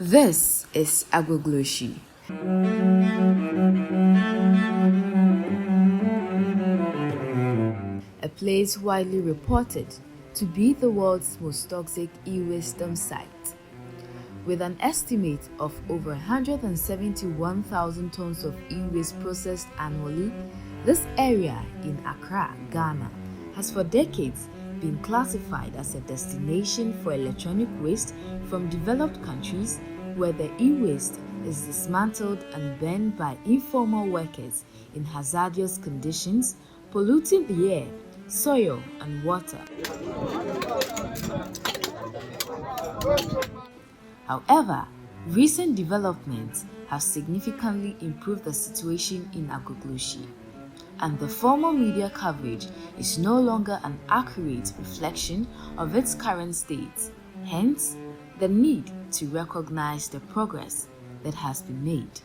This is Agbogbloshie. A place widely reported to be the world's most toxic e-waste dump site. With an estimate of over 171,000 tons of e-waste processed annually, this area in Accra, Ghana, has for decades been classified as a destination for electronic waste from developed countries where the e-waste is dismantled and burned by informal workers in hazardous conditions, polluting the air, soil, and water. However, recent developments have significantly improved the situation in Agbogbloshie, and the formal media coverage is no longer an accurate reflection of its current state. Hence, the need to recognize the progress that has been made.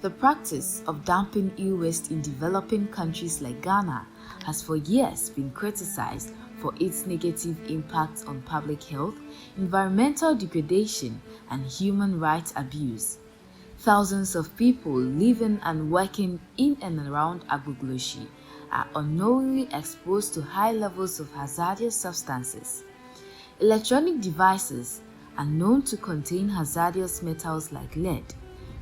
The practice of dumping e-waste in developing countries like Ghana has for years been criticized for its negative impacts on public health, environmental degradation, and human rights abuse. Thousands of people living and working in and around Agbogbloshie are unknowingly exposed to high levels of hazardous substances. Electronic devices are known to contain hazardous metals like lead,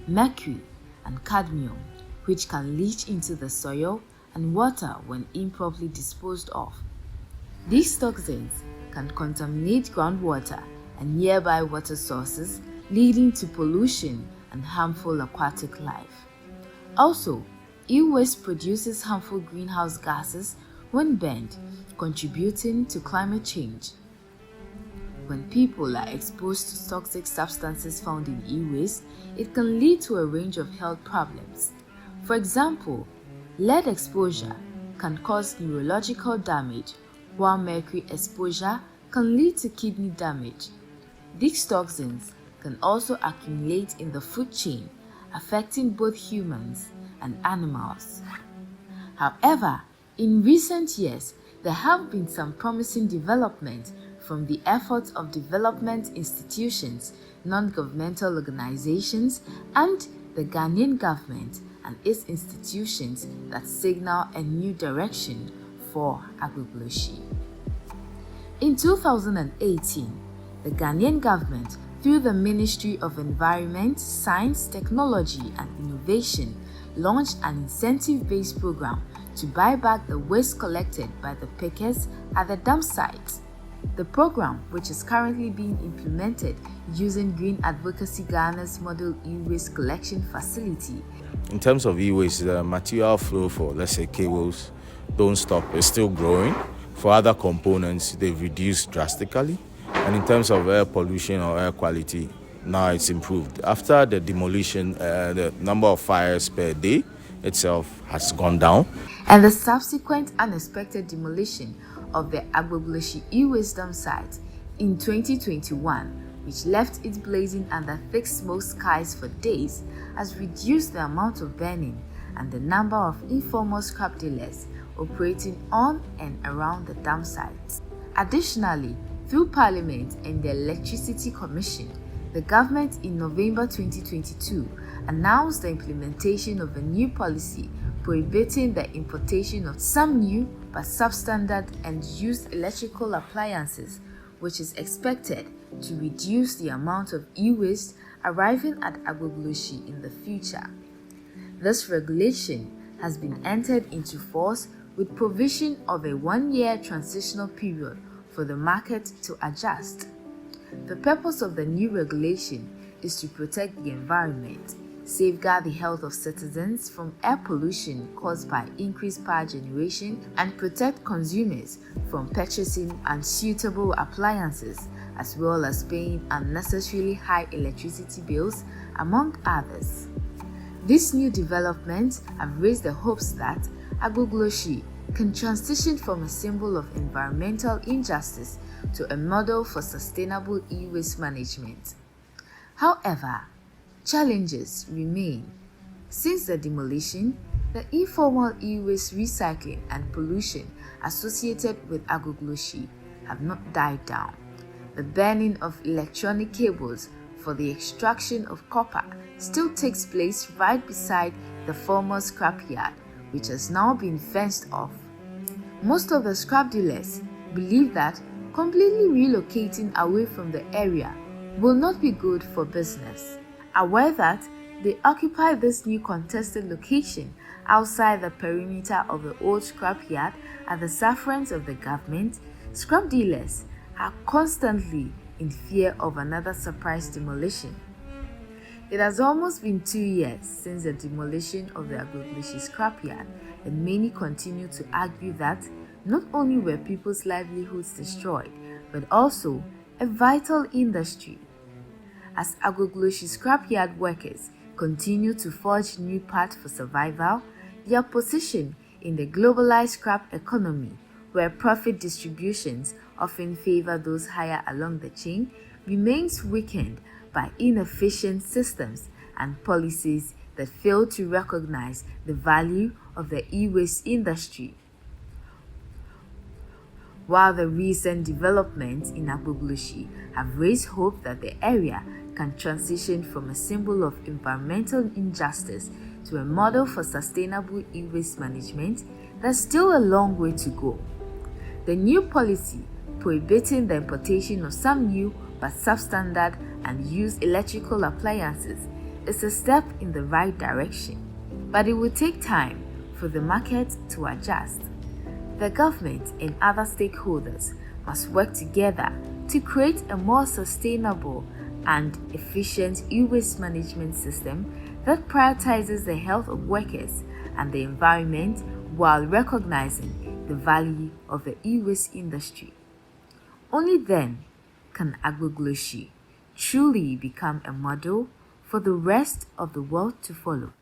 mercury, and cadmium, which can leach into the soil and water when improperly disposed of. These toxins can contaminate groundwater and nearby water sources, leading to pollution and harmful aquatic life. Also, e-waste produces harmful greenhouse gases when burned, contributing to climate change. When people are exposed to toxic substances found in e-waste, it can lead to a range of health problems. For example, lead exposure can cause neurological damage, while mercury exposure can lead to kidney damage. These toxins can also accumulate in the food chain, affecting both humans and animals. However, in recent years, there have been some promising developments from the efforts of development institutions, non-governmental organizations, and the Ghanaian government and its institutions that signal a new direction for Agbogbloshie. In 2018, the Ghanaian government, through the Ministry of Environment, Science, Technology and Innovation, launched an incentive-based program to buy back the waste collected by the pickers at the dump sites. The program, which is currently being implemented using Green Advocacy Ghana's model e-waste collection facility. In terms of e-waste, the material flow for, let's say, cables don't stop, it's still growing. For other components, they've reduced drastically. And in terms of air pollution or air quality, now it's improved. After the demolition, the number of fires per day itself has gone down. And the subsequent unexpected demolition of the Agbogbloshie e-waste dump site in 2021, which left it blazing under thick smoke skies for days, has reduced the amount of burning and the number of informal scrap dealers operating on and around the dump sites. Additionally, through Parliament and the Electricity Commission, the government in November 2022 announced the implementation of a new policy prohibiting the importation of some new but substandard and used electrical appliances, which is expected to reduce the amount of e-waste arriving at Agbogbloshie in the future. This regulation has been entered into force with provision of a 1-year transitional period for the market to adjust. The purpose of the new regulation is to protect the environment, safeguard the health of citizens from air pollution caused by increased power generation, and protect consumers from purchasing unsuitable appliances, as well as paying unnecessarily high electricity bills, among others. These new developments have raised the hopes that Agbogbloshie can transition from a symbol of environmental injustice to a model for sustainable e-waste management. However, challenges remain. Since the demolition, the informal e-waste recycling and pollution associated with Agbogbloshie have not died down. The burning of electronic cables for the extraction of copper still takes place right beside the former scrapyard, which has now been fenced off. Most of the scrap dealers believe that completely relocating away from the area will not be good for business. Aware that they occupy this new contested location outside the perimeter of the old scrapyard at the sufferance of the government, scrap dealers are constantly in fear of another surprise demolition. It has almost been 2 years since the demolition of the Agbogbloshie scrapyard, and many continue to argue that not only were people's livelihoods destroyed, but also a vital industry. As Agbogbloshie scrapyard workers continue to forge new paths for survival, their position in the globalized scrap economy, where profit distributions often favor those higher along the chain, remains weakened by inefficient systems and policies that fail to recognize the value of the e-waste industry. While the recent developments in Agbogbloshie have raised hope that the area can transition from a symbol of environmental injustice to a model for sustainable e-waste management, there's still a long way to go. The new policy prohibiting the importation of some new but substandard and used electrical appliances is a step in the right direction, but it will take time for the market to adjust. The government and other stakeholders must work together to create a more sustainable and efficient e-waste management system that prioritizes the health of workers and the environment while recognizing the value of the e-waste industry. Only then can Agbogbloshie truly become a model for the rest of the world to follow.